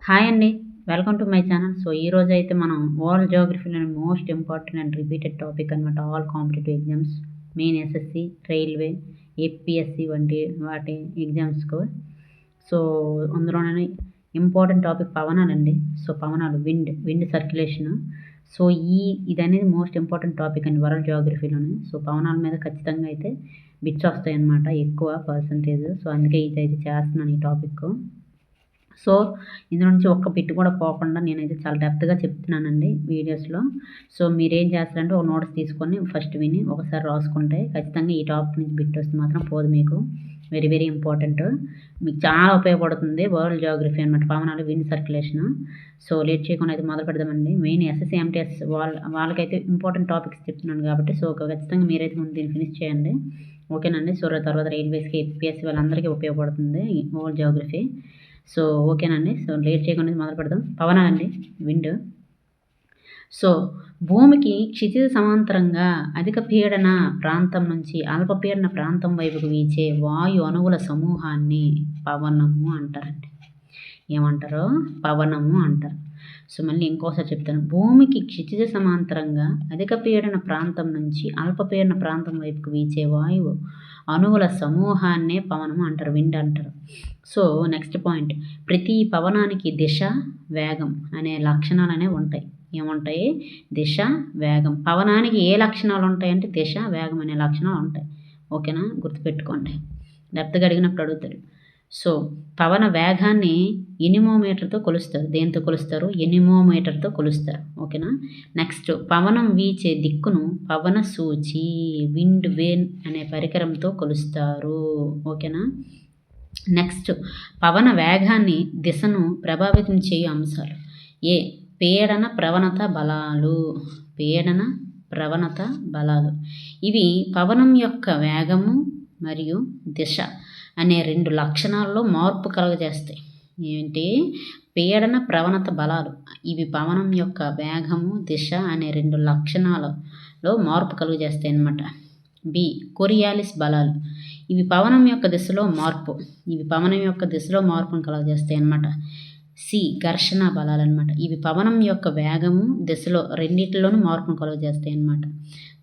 Hi అండి. Welcome to my channel. So, ఈరోజైతే మనం వరల్డ్ జియోగ్రఫీలోని most important and repeated topic అనమాట. All competitive exams, main SSC, railway, APSC వంటి వాటి ఎగ్జామ్స్‌కు. సో, అందులోనే ఇంపార్టెంట్ టాపిక్ పవనాలండి. సో, పవనాలు విండ్ సర్క్యులేషను. సో, ఇదనేది మోస్ట్ ఇంపార్టెంట్ టాపిక్ అండి వరల్డ్ జియోగ్రఫీలోని. సో, పవనాల మీద ఖచ్చితంగా అయితే బిట్స్ వస్తాయన్నమాట ఎక్కువ పర్సెంటేజ్. సో, అందుకే ఇదైతే చేస్తున్నాను ఈ టాపిక్కు. సో, ఇందులో నుంచి ఒక్క బిట్ కూడా పోకుండా నేనైతే చాలా డెప్త్‌గా చెప్తున్నానండి వీడియోస్‌లో. సో, మీరేం చేస్తారంటే ఒక నోట్స్ తీసుకొని ఫస్ట్ విని ఒకసారి రాసుకుంటే ఖచ్చితంగా ఈ టాపిక్ నుంచి బిట్ వస్తే మాత్రం పోదు మీకు. Very very important. మీకు చాలా ఉపయోగపడుతుంది వరల్డ్ జియోగ్రఫీ అనమాట. పవనాలు, విండ్ సర్క్యులేషను. సో, లేట్ చేయకుండా అయితే మొదలు పెడదామండి. మెయిన్ ఎస్ఎస్‌సి, ఎంటీఎస్ వాళ్ళకైతే ఇంపార్టెంట్ టాపిక్స్ చెప్తున్నాను కాబట్టి సో, ఖచ్చితంగా మీరైతే ముందు దీన్ని ఫినిష్ చేయండి. ఓకేనండి. సో, తర్వాత రైల్వేస్‌కి, ఏపీఎస్‌సి వాళ్ళందరికీ ఉపయోగపడుతుంది ఈ వరల్డ్ జియోగ్రఫీ. సో, ఓకేనండి. సో, లేట్ చేయకుండా మొదలు పెడదాం. పవనాలండి విండ్. సో, భూమికి క్షితిజ సమాంతరంగా అధిక పీడన ప్రాంతం నుంచి అల్పపీడన ప్రాంతం వైపుకు వీచే వాయు అణువుల సమూహాన్ని పవనము అంటారండి. ఏమంటారు? పవనము అంటారు. సో, మళ్ళీ ఇంకోసారి చెప్తాను. భూమికి క్షితిజ సమాంతరంగా అధిక పీడన ప్రాంతం నుంచి అల్పపీడన ప్రాంతం వైపుకు వీచే వాయువు అణువుల సమూహాన్నే పవనము అంటారు, విండ్ అంటారు. So, next point. ప్రతి పవనానికి దిశ, వేగం అనే లక్షణాలు అనేవి ఉంటాయి. ఏముంటాయి? దిశ, వేగం. పవనానికి ఏ లక్షణాలు ఉంటాయంటే దిశ, వేగం అనే లక్షణాలు ఉంటాయి. ఓకేనా? గుర్తుపెట్టుకోండి. డెప్త్‌గా అడిగినప్పుడు అడుగుతాడు. సో, పవన వేగాన్ని ఎనిమోమీటర్‌తో కొలుస్తారు. దేనితో కొలుస్తారు? ఎనిమోమీటర్‌తో కొలుస్తారు. ఓకేనా? నెక్స్ట్ పవనం వీచే దిక్కును పవన సూచి, విండ్ వేన్ అనే పరికరంతో కొలుస్తారు. ఓకేనా? నెక్స్ట్ పవన వేగాన్ని, దిశను ప్రభావితం చేయు అంశాలు. ఏ. పీడన ప్రవణత బలాలు. పీడన ప్రవణత బలాలు. ఇవి పవనం యొక్క వేగము మరియు దిశ అనే 2 లక్షణాల్లో మార్పు కలుగజేస్తాయి. ఏంటి? పీడన ప్రవణత బలాలు. ఇవి పవనం యొక్క వేగము, దిశ అనే 2 లక్షణాలలో మార్పు కలుగజేస్తాయి అన్నమాట. బి. కొరియాలిస్ బలాలు. ఇవి పవనం యొక్క దిశలో మార్పును కలుగజేస్తాయి అన్నమాట. సి. ఘర్షణ బలాలు అనమాట. ఇవి పవనం యొక్క వేగము, దిశలో రెండింటిలోనూ మార్పును కలుగజేస్తాయి అన్నమాట.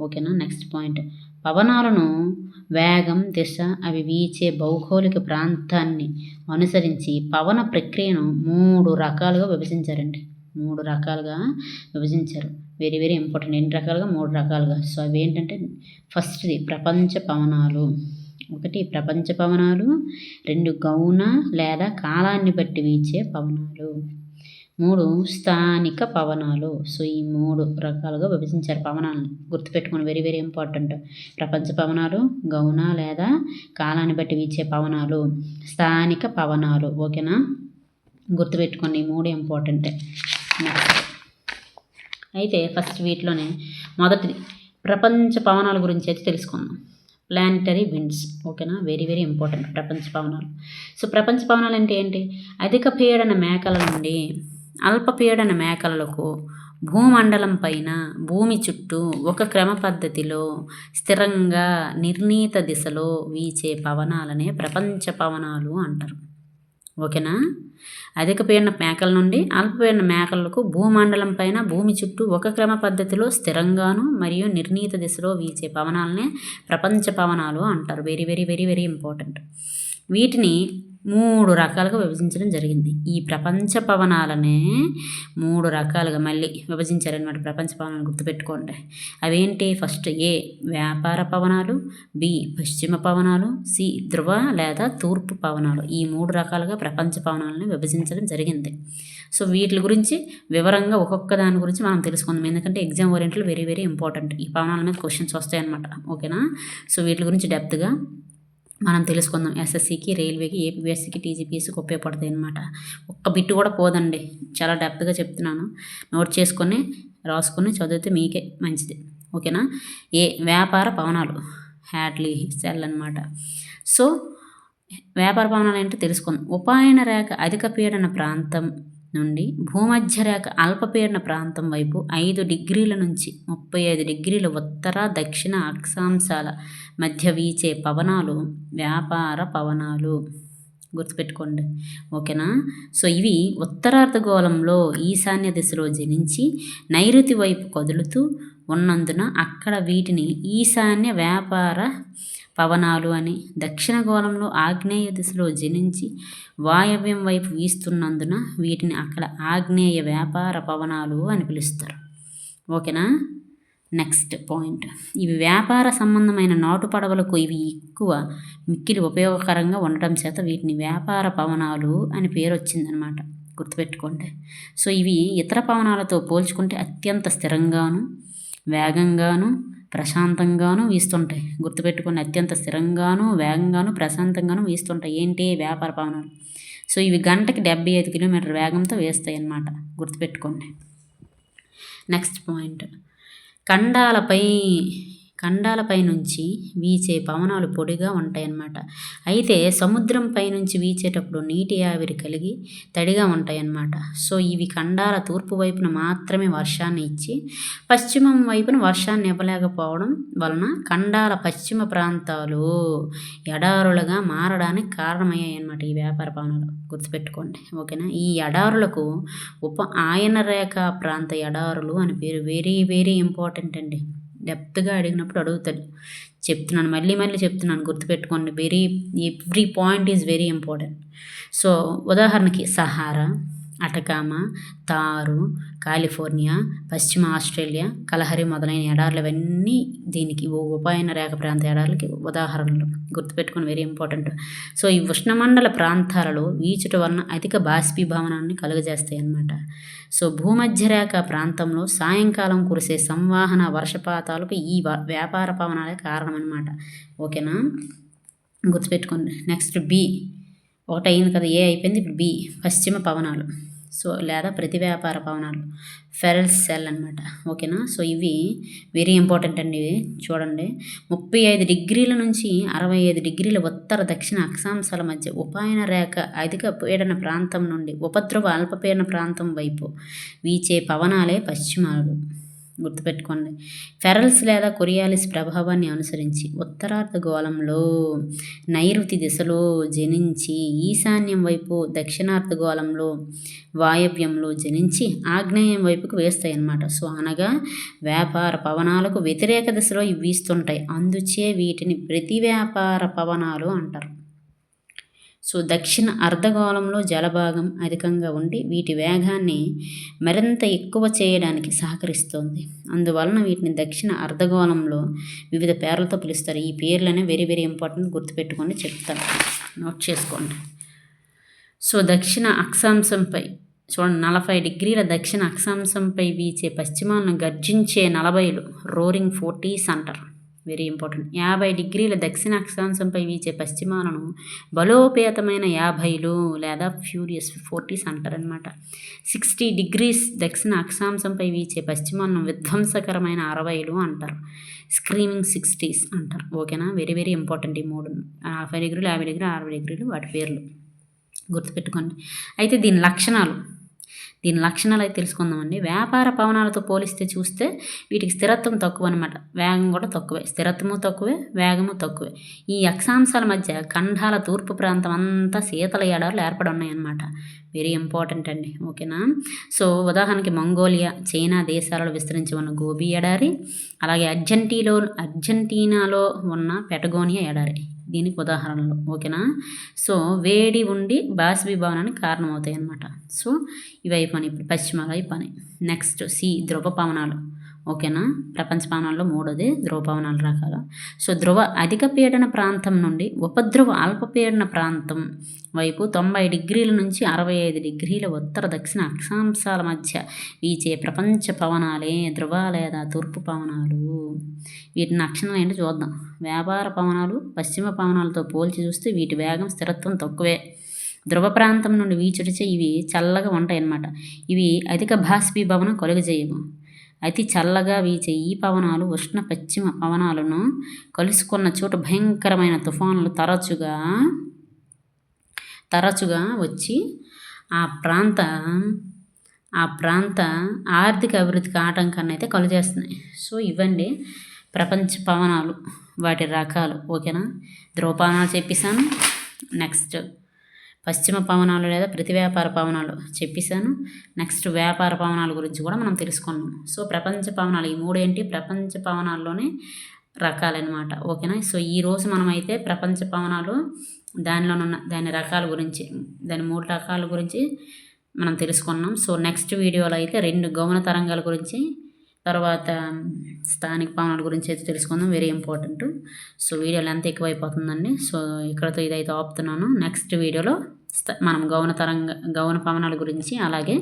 ఓకేనా? Next point. పవనాలను వేగం, దిశ అవి వీచే భౌగోళిక ప్రాంతాన్ని అనుసరించి పవన ప్రక్రియను 3 రకాలుగా విభజించారండి. 3 రకాలుగా విభజించారు. Very very important. ఎన్ని రకాలుగా? 3 రకాలుగా. సో, అవి ఏంటంటే ఫస్ట్‌ది ప్రపంచ పవనాలు. 1 ప్రపంచ పవనాలు, 2 గౌణ లేదా కాలాన్ని బట్టి వీచే పవనాలు, 3 స్థానిక పవనాలు. సో, ఈ 3 రకాలుగా విభజించారు పవనాలని. గుర్తుపెట్టుకోండి. Very very important. ప్రపంచ పవనాలు, గౌణ లేదా కాలాన్ని బట్టి వీచే పవనాలు, స్థానిక పవనాలు. ఓకేనా? గుర్తుపెట్టుకోండి. ఈ 3 ఇంపార్టెంటే. నెక్స్ట్ అయితే ఫస్ట్ వీటిలోనే మొదటిది ప్రపంచ పవనాల గురించి అయితే తెలుసుకుందాం. Planetary winds. ఓకేనా? వెరీ వెరీ ఇంపార్టెంట్ ప్రపంచ పవనాలు. సో, ప్రపంచ పవనాలు అంటే ఏంటి? అధిక పీడన మేకల నుండి అల్పపీడన మేకలకు భూమండలం పైన, భూమి చుట్టూ ఒక క్రమ పద్ధతిలో స్థిరంగా నిర్ణీత దిశలో వీచే పవనాలనే ప్రపంచ పవనాలు అంటారు. ఓకేనా? అధిక పీడన మేకల నుండి అల్పపీడన మేకలకు భూమండలం పైన, భూమి చుట్టూ ఒక క్రమ పద్ధతిలో స్థిరంగాను మరియు నిర్ణీత దిశలో వీచే పవనాలనే ప్రపంచ పవనాలు అంటారు. Very very very very important. వీటిని 3 రకాలుగా విభజించడం జరిగింది. ఈ ప్రపంచ పవనాలనే 3 రకాలుగా మళ్ళీ విభజించారనమాట. ప్రపంచ పవనాలు గుర్తుపెట్టుకోండి. అవేంటి? ఫస్ట్ ఏ. వ్యాపార పవనాలు, బి. పశ్చిమ పవనాలు, సి. ధ్రువ లేదా తూర్పు పవనాలు. ఈ 3 రకాలుగా ప్రపంచ పవనాలను విభజించడం జరిగింది. సో, వీటి గురించి వివరంగా ఒక్కొక్క దాని గురించి మనం తెలుసుకుందాం. ఎందుకంటే exam oriented very very important. ఈ పవనాల మీద క్వశ్చన్స్ వస్తాయన్నమాట. ఓకేనా? సో, వీటి గురించి డెప్త్గా మనం తెలుసుకుందాం. ఎస్ఎస్సికి, రైల్వేకి, ఏపీఎస్సికి, టీజీపీఎస్సికి ఉపయోగపడతాయి అన్నమాట. ఒక్క బిట్టు కూడా పోదండి. చాలా డెప్త్గా చెప్తున్నాను. నోట్ చేసుకొని రాసుకొని చదివితే మీకే మంచిది. ఓకేనా? ఏ. వ్యాపార పవనాలు. హ్యాడ్లీ సెల్ అన్నమాట. సో, వ్యాపార పవనాలు ఏంటో తెలుసుకుందాం. ఉపాయన రేఖ అధిక పీడన ప్రాంతం నుండి భూమధ్య రేఖ అల్పపీడన ప్రాంతం వైపు 5 డిగ్రీల నుంచి 35 డిగ్రీల ఉత్తర, దక్షిణ అక్షాంశాల మధ్య వీచే పవనాలు వ్యాపార పవనాలు. గుర్తుపెట్టుకోండి, ఓకేనా. సో ఇవి ఉత్తరార్ధగోళంలో ఈశాన్య దిశలో జనించి నైరుతి వైపు కదులుతూ ఉన్నందున అక్కడ వీటిని ఈశాన్య వ్యాపార పవనాలు అని, దక్షిణ గోళంలో ఆగ్నేయ దిశలో జనించి వాయవ్యం వైపు వీస్తున్నందున వీటిని అక్కడ ఆగ్నేయ వ్యాపార పవనాలు అని పిలుస్తారు, ఓకేనా. నెక్స్ట్ పాయింట్, ఇవి వ్యాపార సంబంధమైన నాటు పడవలకు ఇవి ఎక్కువ మిక్కిలి ఉపయోగకరంగా ఉండటం చేత వీటిని వ్యాపార పవనాలు అని పేరు వచ్చిందనమాట, గుర్తుపెట్టుకోండి. సో ఇవి ఇతర పవనాలతో పోల్చుకుంటే అత్యంత స్థిరంగాను, వేగంగాను, ప్రశాంతంగాను వీస్తుంటాయి. గుర్తుపెట్టుకోండి, అత్యంత స్థిరంగాను, వేగంగాను, ప్రశాంతంగాను వీస్తుంటాయి. ఏంటి? వ్యాపార పవనాలు. సో ఇవి గంటకి 75 కిలోమీటర్ల వేగంతో వేస్తాయి అన్నమాట, గుర్తుపెట్టుకోండి. నెక్స్ట్ పాయింట్, ఖండాలపై నుంచి వీచే పవనాలు పొడిగా ఉంటాయన్నమాట. అయితే సముద్రంపై నుంచి వీచేటప్పుడు నీటి ఆవిరి కలిగి తడిగా ఉంటాయన్నమాట. సో ఇవి ఖండాల తూర్పు వైపున మాత్రమే వర్షాన్ని ఇచ్చి పశ్చిమం వైపున వర్షాన్ని ఇవ్వలేకపోవడం వలన ఖండాల పశ్చిమ ప్రాంతాలు ఎడారులుగా మారడానికి కారణమయ్యాయి అన్నమాట ఈ వ్యాపార పవనాలు, గుర్తుపెట్టుకోండి, ఓకేనా. ఈ ఎడారులకు ఆయన రేఖ ప్రాంత ఎడారులు అని పేరు. వెరీ వెరీ ఇంపార్టెంట్ అండి, డెప్త్గా అడిగినప్పుడు అడుగుతాడు. చెప్తున్నాను, మళ్ళీ చెప్తున్నాను, గుర్తుపెట్టుకోండి. Every point is very important. So ఉదాహరణకి సహారా, అటకామా, తారు, కాలిఫోర్నియా, పశ్చిమ ఆస్ట్రేలియా, కలహరి మొదలైన ఎడార్లు ఇవన్నీ దీనికి ఉపాయన రేఖ ప్రాంత ఎడార్లకి ఉదాహరణలు, గుర్తుపెట్టుకొని, వెరీ ఇంపార్టెంట్. సో ఈ ఉష్ణమండల ప్రాంతాలలో వీచుట వలన అధిక బాష్పీభవనాన్ని కలుగజేస్తాయి అన్నమాట. సో భూమధ్య రేఖ ప్రాంతంలో సాయంకాలం కురిసే సంవాహన వర్షపాతాలకు ఈ వ్యాపార పవనాలే కారణం అన్నమాట, ఓకేనా, గుర్తుపెట్టుకోండి. నెక్స్ట్ బి, ఒకటి అయింది కదా, ఏ అయిపోయింది, ఇప్పుడు బి పశ్చిమ పవనాలు. సో లేదా ప్రతి వ్యాపార పవనాలు, ఫెరల్ సెల్ అనమాట, ఓకేనా. సో ఇవి వెరీ ఇంపార్టెంట్ అండి. చూడండి, 35 డిగ్రీల నుంచి 65 డిగ్రీల ఉత్తర దక్షిణ అక్షాంశాల మధ్య ఉపాయన రేఖ అధిక పీడన ప్రాంతం నుండి ఉపద్రవ అల్పపీడన ప్రాంతం వైపు వీచే పవనాలే పశ్చిమాలు, గుర్తుపెట్టుకోండి. ఫెరల్స్ లేదా కొరియాలిస్ ప్రభావాన్ని అనుసరించి ఉత్తరార్ధగోళంలో నైరుతి దిశలో జనించి ఈశాన్యం వైపు, దక్షిణార్ధగోళంలో వాయవ్యంలో జనించి ఆగ్నేయం వైపుకు వేస్తాయి అన్నమాట. సో అనగా వ్యాపార పవనాలకు వ్యతిరేక దిశలో ఇవి వీస్తుంటాయి. అందుచే వీటిని ప్రతి వ్యాపార పవనాలు అంటారు. సో దక్షిణ అర్ధగోళంలో జలభాగం అధికంగా ఉండి వీటి వేగాన్ని మరింత ఎక్కువ చేయడానికి సహకరిస్తుంది. అందువలన వీటిని దక్షిణ అర్ధగోళంలో వివిధ పేర్లతో పిలుస్తారు. ఈ పేర్లనే వెరీ వెరీ ఇంపార్టెంట్, గుర్తుపెట్టుకోండి, చెప్తాను, నోట్ చేసుకోండి. సో దక్షిణ అక్షాంశంపై చూడండి, 40 డిగ్రీల దక్షిణ అక్షాంశంపై వీచే పశ్చిమాలను గర్జించే 40లు రోరింగ్ 40s అంటారు, వెరీ ఇంపార్టెంట్. 50 డిగ్రీల దక్షిణ అక్షాంశంపై వీచే పశ్చిమాలను బలోపేతమైన 50లు లేదా ఫ్యూరియస్ 40s అంటారనమాట. 60 డిగ్రీస్ దక్షిణ అక్షాంశంపై వీచే పశ్చిమాలను విధ్వంసకరమైన 60లు అంటారు, స్క్రీమింగ్ 60s అంటారు, ఓకేనా. వెరీ వెరీ ఇంపార్టెంట్ ఈ మూడు, 40 డిగ్రీలు, 50 డిగ్రీలు, 60 డిగ్రీలు, వాటి పేర్లు గుర్తుపెట్టుకోండి. అయితే దీని లక్షణాలు అయితే తెలుసుకుందామండి. వ్యాపార పవనాలతో పోలిస్తే చూస్తే వీటికి స్థిరత్వం తక్కువ అనమాట, వేగం కూడా తక్కువే. స్థిరత్వము తక్కువే, వేగము తక్కువే. ఈ అక్షాంశాల మధ్య ఖండాల తూర్పు ప్రాంతం అంతా శీతల ఎడారులు ఏర్పడి ఉన్నాయన్నమాట, వెరీ ఇంపార్టెంట్ అండి, ఓకేనా. సో ఉదాహరణకి మంగోలియా, చైనా దేశాలలో విస్తరించి ఉన్న గోబీ ఎడారి, అలాగే అర్జెంటీనాలో ఉన్న పెటగోనియా ఎడారి దీనికి ఉదాహరణలు, ఓకేనా. సో వేడి ఉండి బాష్పీభవనానికి కారణమవుతాయి అన్నమాట. సో ఇవి అయిపోయి ఇప్పుడు పశ్చిమాలు అయిపోయి. నెక్స్ట్ సి, ధ్రువ పవనాలు, ఓకేనా. ప్రపంచ పవనాల్లో 3వది ధ్రువ పవనాల రకాలు. సో ధ్రువ అధిక పీడన ప్రాంతం నుండి ఉపధ్రువ అల్పపీడన ప్రాంతం వైపు 90 డిగ్రీల నుంచి 65 డిగ్రీల ఉత్తర దక్షిణ అక్షాంశాల మధ్య వీచే ప్రపంచ పవనాలే ధ్రువ లేదా తూర్పు పవనాలు. వీటి లక్షణాలు ఏంటో చూద్దాం. వ్యాపార పవనాలు పశ్చిమ పవనాలతో పోల్చి చూస్తే వీటి వేగం, స్థిరత్వం తక్కువే. ధ్రువ ప్రాంతం నుండి వీచుడిచే ఇవి చల్లగా ఉంటాయి అన్నమాట. ఇవి అధిక బాష్పీభవనం కలుగజేయవు. అతి చల్లగా వీచే ఈ పవనాలు ఉష్ణ పశ్చిమ పవనాలను కలుసుకున్న చోట భయంకరమైన తుఫానులు తరచుగా వచ్చి ఆ ప్రాంత ఆర్థిక అభివృద్ధికి ఆటంకాన్ని అయితే కలుగజేస్తున్నాయి. సో ఇవ్వండి ప్రపంచ పవనాలు, వాటి రకాలు, ఓకేనా. ధ్రువ పవనాలు చెప్పేసాను. నెక్స్ట్ పశ్చిమ పవనాలు లేదా ప్రతి వ్యాపార పవనాలు చెప్పేశాను. నెక్స్ట్ వ్యాపార పవనాల గురించి కూడా మనం తెలుసుకున్నాం. సో ప్రపంచ పవనాలు ఈ 3 ఏంటి ప్రపంచ పవనాల్లోనే రకాలన్నమాట. ఓకేనా. సో ఈరోజు మనమైతే ప్రపంచ పవనాలు దానిలోనున్న దాని రకాల గురించి దాని 3 రకాల గురించి మనం తెలుసుకున్నాం. సో నెక్స్ట్ వీడియోలో అయితే 2 గౌణ తరంగాల గురించి తర్వాత స్థానిక పవనాల గురించి అయితే తెలుసుకుందాం. Very important. So video length ఎక్కువైపోతుందండి. సో ఇక్కడతో ఇదైతే ఆపుతున్నాను. నెక్స్ట్ వీడియోలో మనం గౌణ పవనాల గురించి అలాగే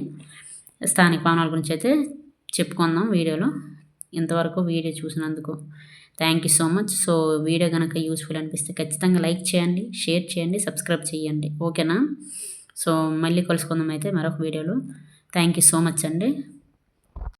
స్థానిక పవనాల గురించి అయితే చెప్పుకుందాం వీడియోలో. ఇంతవరకు వీడియో చూసినందుకు thank you so much. So video కనుక యూస్ఫుల్ అనిపిస్తే ఖచ్చితంగా లైక్ చేయండి, షేర్ చేయండి, సబ్స్క్రైబ్ చేయండి. ఓకేనా. సో మళ్ళీ కలుసుకుందాం అయితే మరొక వీడియోలో. థ్యాంక్ యూ సో మచ్ అండి.